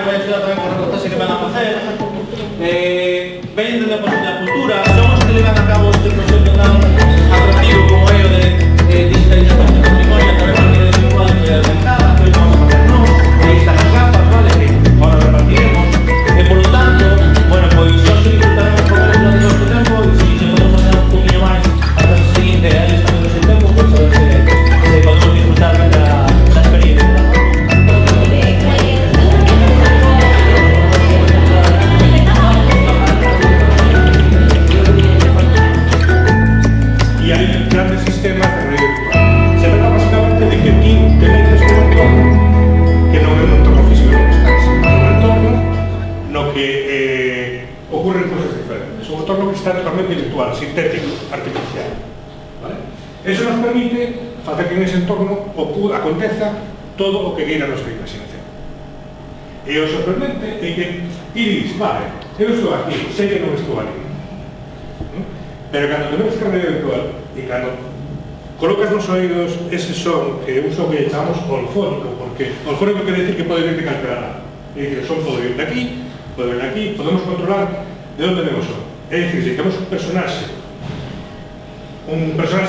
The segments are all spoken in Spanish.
que vai axudar tamén con a reportaxe que van a facer. Veñen desde a posible cultura, son os que levan a cabo este proxecto tan atractivo como é o de digitalización do patrimonio a través da realidade virtual que é aumentada, que hoy vamos a facer nós, e estas gafas, vale, que ahora repartiremos, e polo tanto, bueno, pois só se disfrutaremos con eles durante todo este tempo, e se podemos fazer un poquinho máis ata o seguinte, a eles tamén ese tempo, pois a ver se podemos disfrutar da experiencia. Y hay grandes sistemas de realidad virtual. Se trata básicamente de que ti te metes un entorno que non é un entorno físico no que estás, é un entorno no que ocurren cosas diferentes. Un entorno que está totalmente virtual, sintético, artificial. ¿Vale? Eso nos permite facer que en ese entorno aconteza todo o que queira a nosa imaginación. E o sorprendente é que dices, vale, eu estou aquí, sei que non estou ali. Pero cando te metes con a realidade virtual e cando colocas nos oídos ese son, que é un son que chamamos olfónico, porque olfónico quere decir que pode vir de calquera lado. É dicir, o son pode vir de aquí, pode vir de aquí, podemos controlar de onde vemos o son. É dicir, se temos un personaxe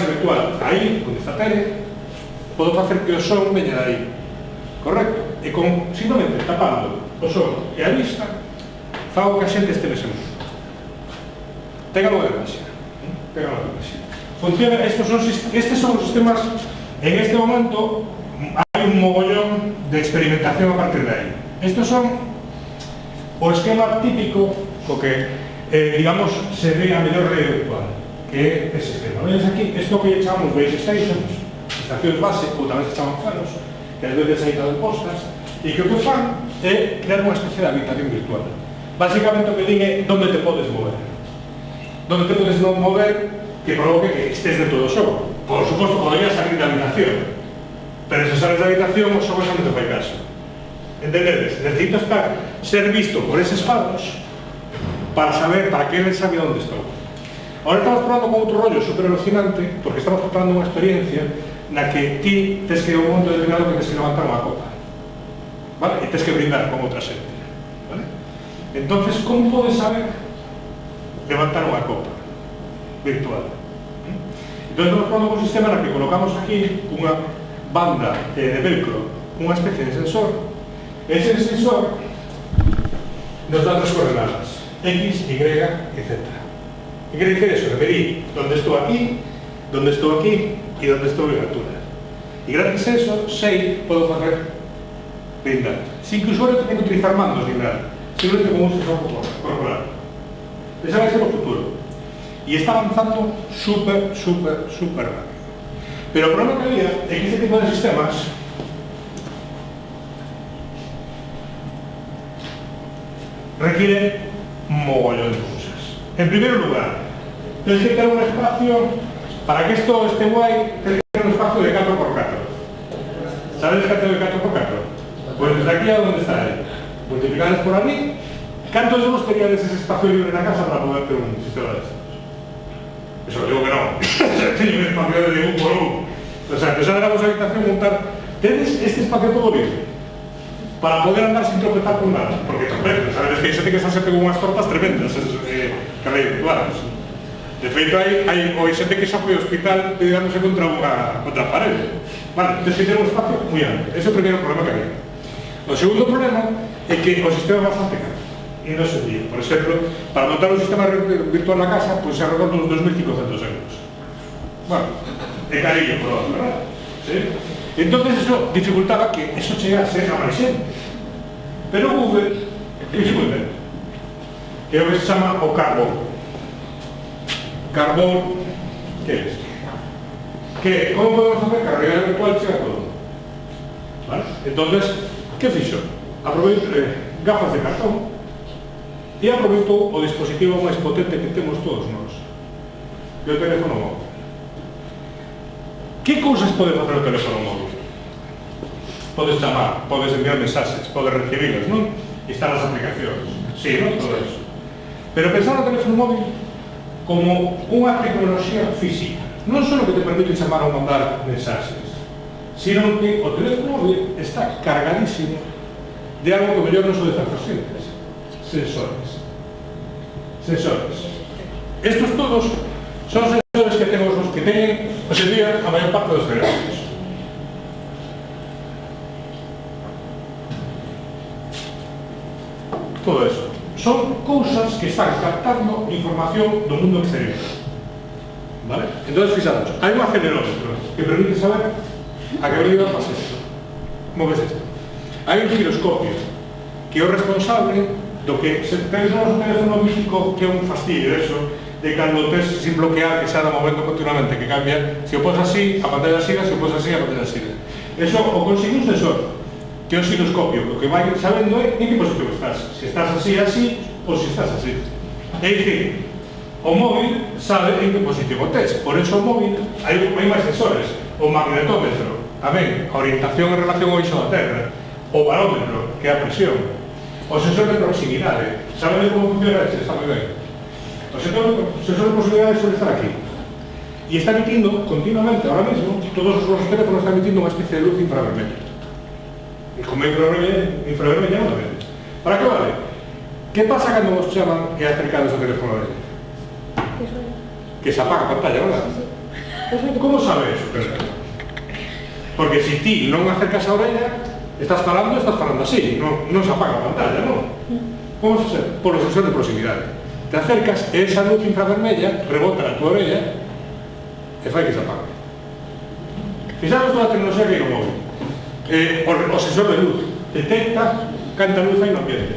virtual aí, onde está a tele, podo facer que o son veña de aí. Correcto? E con, simplemente, tapando o son e a vista, fago que a xente este nese mundo. Ten algo de máxima. Funciona, estes son os sistemas, en este momento hai un mogollón de experimentación a partir de aí. Estes son o esquema típico co que, digamos, se ve a mellor realidade virtual, que é ese esquema. Veis aquí, isto que chamamos base stations, estacións base, ou tamén se chaman faros, que ás veces hai tan postas, e que o que fan é crear unha especie de habitación virtual. Básicamente o que din é onde te podes mover. Donde te podes non mover que provoque que estés dentro do xogo. Por suposto, podrías salir da habitación, pero se sales da habitación, o xogo xa non te fai caso. Entendedes? Necesito ser visto por eses faros para saber, para que ele sabe onde estou. Ahora estamos probando con outro rollo super alucinante, porque estamos probando unha experiencia na que ti tes que ir a un momento determinado que tes que levantar unha copa, vale? E tes que brindar con outra xente, vale? Entonces, como podes saber levantar unha copa virtual? Entón, estamos probando un sistema na que colocamos aquí unha banda de velcro, unha especie de sensor, e ese sensor nos dá tres coordenadas, X, Y e Z. Que quere dicir eso? Que medir donde estou aquí e donde estou en altura. E gracias a eso, sei, podo facer brindar. Sin que o usuario tenha que utilizar mandos ni nada, simplemente como un sensor corporal. Ese vai ser o futuro. E está avanzando super rápido. Pero o problema que había é que este tipo de sistemas requieren mogollón de cosas. En primer lugar, tienes que tener un espacio, para que esto esté guay, tienes que tener un espacio de 4x4. ¿Sabes el espacio de 4x4? Pues desde aquí a donde está él. Multiplicadas por aquí. ¿Cuántos de vos teníais ese espacio libre en la casa para poder tener un sistema de estos? Eso digo que no. Tiene un espacio de 1 por 1. O sea, que salgamos a la habitación montar. ¿Tienes este espacio todo libre? Para poder andar sin tropezar con nada. Porque tropeces, sabes que xente que está sempre con unhas tortas tremendas, que hai virtuales. De feito, hai xente que xa foi ao hospital pegándose contra a parede. Vale, tens que ter un espacio moi amplio. Ese é o primeiro problema que hai. O segundo problema é que o sistema é bastante caro. E non é sencillo. Por exemplo, para montar un sistema virtual na casa, pois se arrogan uns 2.500 euros. Bueno, é carillo, por lo verdad. ¿Sí? Entonces eso dificultaba que eso chegase a máis xente. Pero Google fixo moi ben, que é o que se chama o carbón. Carbón, que é isto? Que, como podemos facer que a realidade virtual chega a todo? Vale? Entonces, que fixo? Aproveitou gafas de cartón e aproveitou o dispositivo máis potente que temos todos nós, que é o teléfono móvil. Que cousas pode facer o teléfono móvil? Podes chamar, podes enviar mensaxes, podes recibilos, non? E están as aplicacións. Sí, non? Todo eso. Pero pensar no teléfono móvil como unha tecnoloxía física. Non só que te permite chamar ou mandar mensaxes, sino que o teléfono móvil está cargadísimo de algo que mellor non son de tantas xentes. Sensores. Estos todos son sensores que temos os que teñen, hoxe día, a maior parte dos teléfonos. Todo eso. Son cousas que están captando información do mundo exterior. ¿Vale? Entonces, fixamos, hai un acelerómetro que permite saber a que velocidade pasa isto. Como ves isto? Hai un giroscopio que é o responsable do que se tens un teléfono mítico que é un fastidio eso, de cando tens sin bloquear que se anda movendo continuamente, que cambia, se o pos así, a pantalla siga, se o pos así, a pantalla siga. Eso o consigue un sensor, que é o giroscopio, o que vai sabendo é en que posición estás, se estás así, ou se estás así. É dicir, o móvil sabe en que posición o tes, por eso o móvil hai máis sensores, o magnetómetro, tamén, a orientación en relación ao eixo da Terra, o barómetro, que é a presión, o sensor de proximidade, sabe como funciona ese, está moi ben. O sensor de proximidade suele estar aquí. E está emitindo continuamente, ahora mesmo, todos os nosos teléfonos están emitindo unha especie de luz infravermella. E como infravermella non la ven. Para que vale? Que pasa cando nos chaman e acercamos o teléfono a ella? Que se apaga a pantalla, verdad? Como sabe eso? Porque se ti non acercas a orella, estás falando así, non se apaga a pantalla, non? Como se sabe? Por o sensor de proximidade. Te acercas e esa luz infravermella rebota na tua orella e fai que se apaga. Fixamos toda a tecnoloxía que hai no móvil. O sensor de luz detecta canta luz hai no ambiente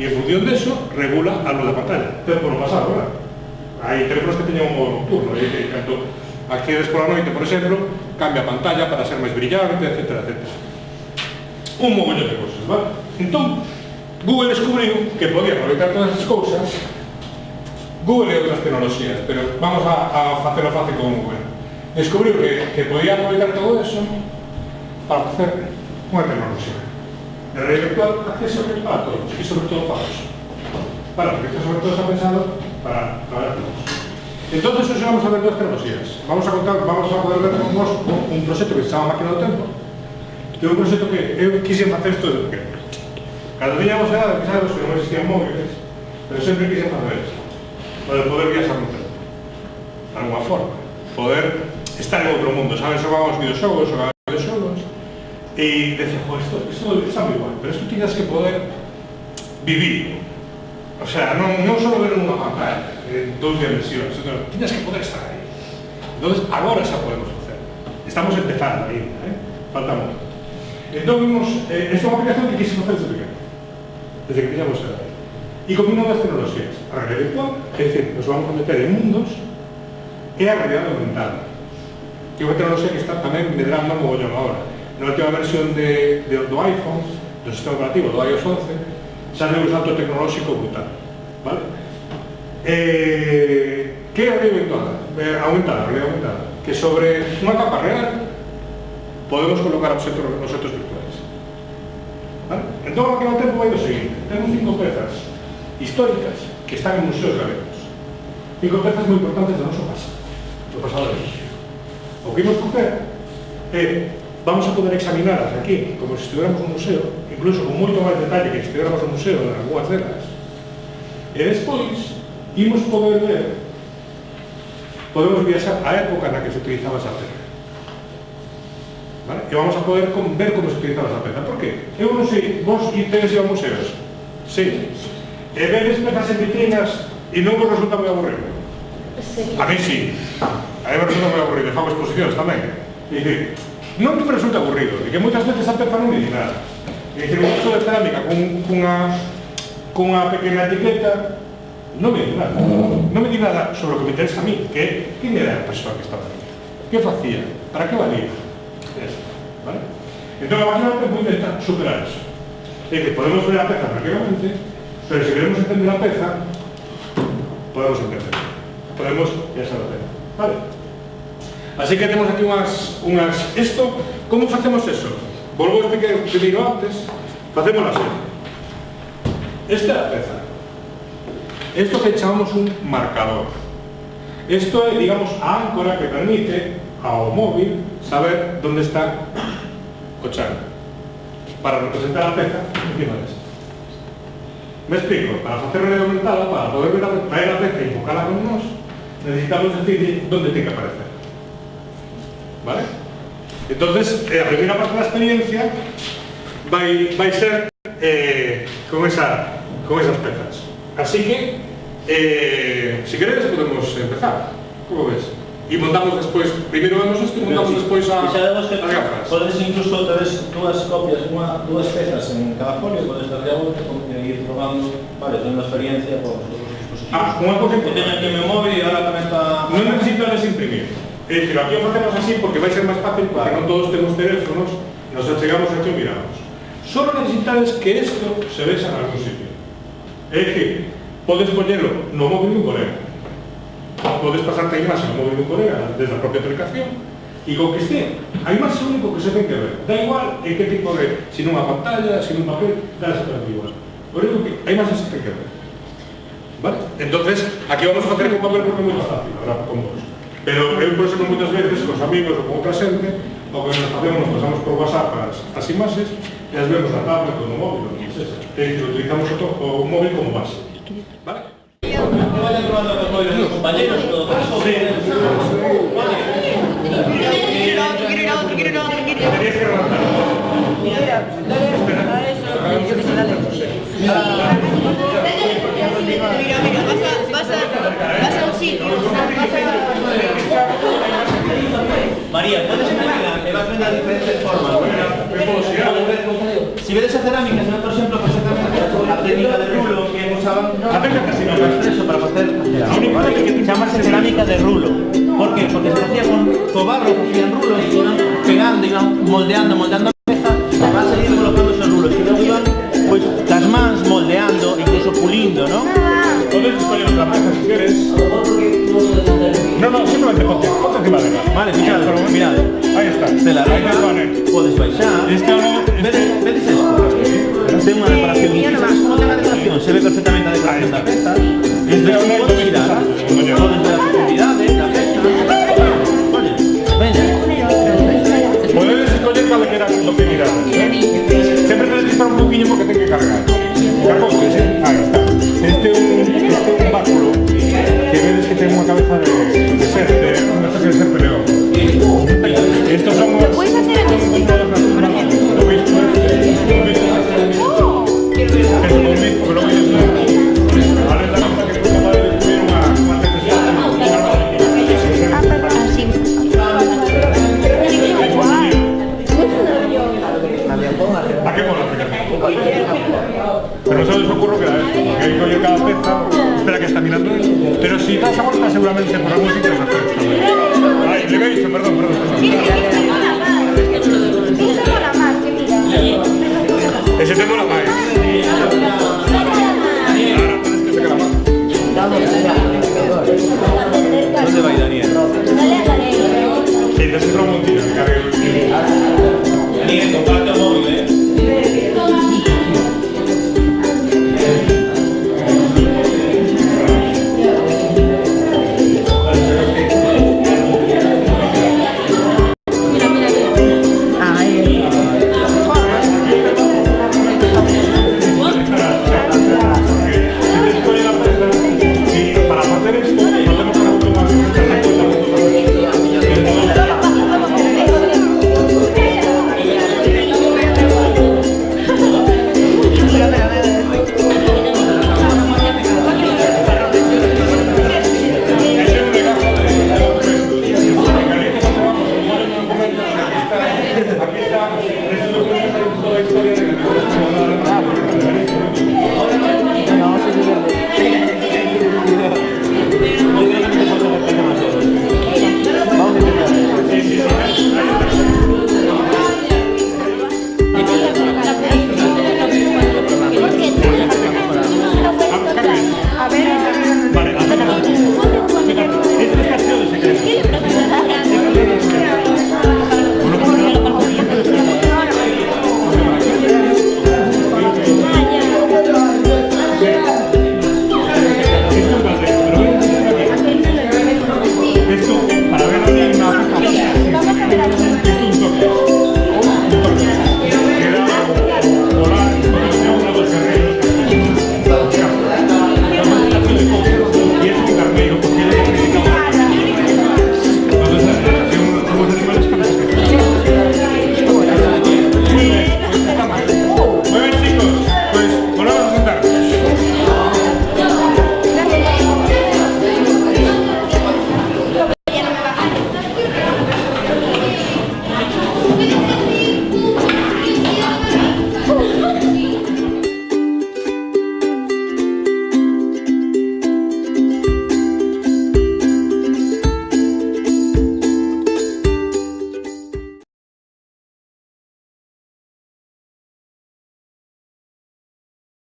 e en función deso regula a luz da pantalla. Pero por o pasado, verdad? Hai teléfonos que teñen un modo nocturno, e que cando accedes pola noite, por exemplo, cambia a pantalla para ser máis brillante, etc. Un mogollón de cousas, vale? Entón, Google descubriu que podía aproveitar todas esas cousas. Google e outras tecnoloxías, pero vamos a facelo fácil con Google. Descubriu que podía aproveitar todo eso para facer unha tecnoloxía de realidade virtual accesible para todos e sobre todo para os. Porque isto sobre todo está pensado para todos. Entonces, hoxe vamos a ver dúas tecnoloxías. Vamos a poder ver con vos un proxecto que se chama Máquina do Tempo, que é un proxecto que eu quixen facer isto desde pequeno. Cando tiñamos edad, que sabes que non existían móviles, pero sempre quixen facer isto, para poder viaxar no tempo, de alguma forma, poder estar en outro mundo, sabes, xogamos videoxogos, e decía, isto está moi guai, pero isto tiñas que poder vivir. O sea, non só ver unha pantalla en dos dimensións, senón tiñas que poder estar aí. Entón, agora xa podemos facer. Estamos empezando aí, falta moito. Entón, vimos, esta é unha aplicación que quise facer desde pequeno, desde que tiñamos edad. E combinando as tecnoloxías, a realidade virtual, é dicir, nos vamos a meter en mundos, e a realidade aumentada, que é unha tecnoloxía que está tamén medrando mogollón agora. Na última versión do iPhone, do sistema operativo do iOS 11, xa deu un salto tecnolóxico brutal, vale? Que é a realidade aumentada, que sobre unha capa real podemos colocar objetos virtuais, vale? Entón, a Máquina do Tempo vai do seguinte: temos 5 pezas históricas que están en museos galegos, 5 pezas moi importantes do noso pasado, do pasado de hoxe. O que imos coger é, vamos a poder examinarlas aquí como se estiveramos un museo, incluso con moito máis detalle que se estiveramos un museo en algunhas delas, e despois imos poder ver, podemos viaxar á época na que se utilizaba esa peza, vale? E vamos a poder ver como se utilizaba esa peza. Por que? Eu non sei, vos tedes ido a museos? Sí. E vedes pezas en vitrinas e non vos resulta moi aburrido? Sí. A mí sí. A mí me resulta moi aburrido, fago exposicións tamén. E dicir, non que me resulta aburrido, e que moitas veces a peza non me di nada. E dicir, un vaso de cerámica cunha pequena etiqueta non me di nada. Non me di nada sobre o que me interesa a mí, que é quen era a persoa que estaba aquí, que facía, para que valía. Eso, vale? Entón, a Máquina do Tempo intenta superar eso. É que podemos ver a peza tranquilamente, pero se queremos entender a peza, podemos entender. Podemos viaxar a peza, vale? Así que temos aquí unhas... Isto, como facemos eso? Volvo a explicar primeiro antes, facémoslo así. Esta é a peza. Isto que chamamos un marcador. Isto é, digamos, a áncora que permite ao móvil saber onde está o chan. para representar a peza encima desta. Me explico, para facer realidade aumentada, para poder traer a peza e enfocarla con nós, necesitamos decir onde ten que aparecer. Vale? Entonces, a primeira parte da experiencia vai ser con esas pezas. Así que, si queredes, podemos empezar. Como ves? E montamos despois, primeiro vemos isto e montamos despois as gafas. Podes incluso ter dúas copias, dúas pezas en cada folio, podes darle a volta e ir probando, vale, tendo a experiencia por os dispositivos. Unha cosa que teño aquí o meu móvil e agora tamén está... Non necesitas imprimir. É dicir, aquí o facemos así porque vai ser máis fácil, porque non todos temos teléfonos, nos achegamos aquí e miramos. Solo necesitades que isto se vexa en algún sitio. É dicir, podes poñelo no móvil dun colega. Podes pasarte a imaxe no móvil dun colega desde a propia aplicación e con que este, a imaxe único que se ten que ver. Da igual en que tipo de, se nunha pantalla, se nun papel, dá exactamente igual. O único que a imaxe se ten que ver. Vale? Entonces, aquí vamos a facer con papel porque é moi fácil, ahora con vos. Pero eu, por exemplo, moitas veces, cos amigos ou con outra xente, o que nos facemos, nos pasamos por WhatsApp as imaxes e as vemos na tablet ou no móvil, ou que sexa. É dicir, utilizamos o móvil como base. Vale? Que vayan probando con los compañeros, en todo caso. Sí. Quiero ir a otro. Tenías que remontar. Mira, vas a un sitio. María, puedes imaginar que vas viendo diferentes formas. Si ves a cerámica, por ejemplo, la técnica de rulo que usaban para hacer cerámica, llamarse cerámica de rulo. ¿Por qué? Porque se hacía con barro, hacían rulos y iban pegando, iban moldeando la pieza, va a seguir colocando esos rulos y luego iban pues las mans moldeando, incluso puliendo, ¿no? Puedes escoger otra pieza si quieres. No, simplemente ponte encima de la. Vale, mirad. Ahí está. De la Ahí rama, puedes baixar. ¿Ves esto? De una decoración. ¿Cómo que la decoración? Se ve perfectamente la decoración de la peza. Puedes girar. Puedes ver las profundidades, la peza. Oye, venga. Puedes escoger calquera lo que miras. Siempre te dispara un poquillo porque tengo que cargar. Cargo, ahí está. Este es un báculo que ves que tiene una cabeza de ser, una especie de ser peleón. Estos son los... ¿Puedes hacer aquí? ¿Lo veis? Es un mismo, pero lo veis. Ahora es la cosa que fue capaz de descubrir una ¿a qué mola la aplicación? Pero no se les ocurre que hay que oír cada pieza. Espera que está mirando él. Pero si das a vuelta seguramente por algún sitio se hace. Ay, le he dicho, perdón. Ese te mola más. Ahora pones que saca la mano. ¿Dónde va Daniel? Sí, te sirve un montito. Daniel, comparte el móvil,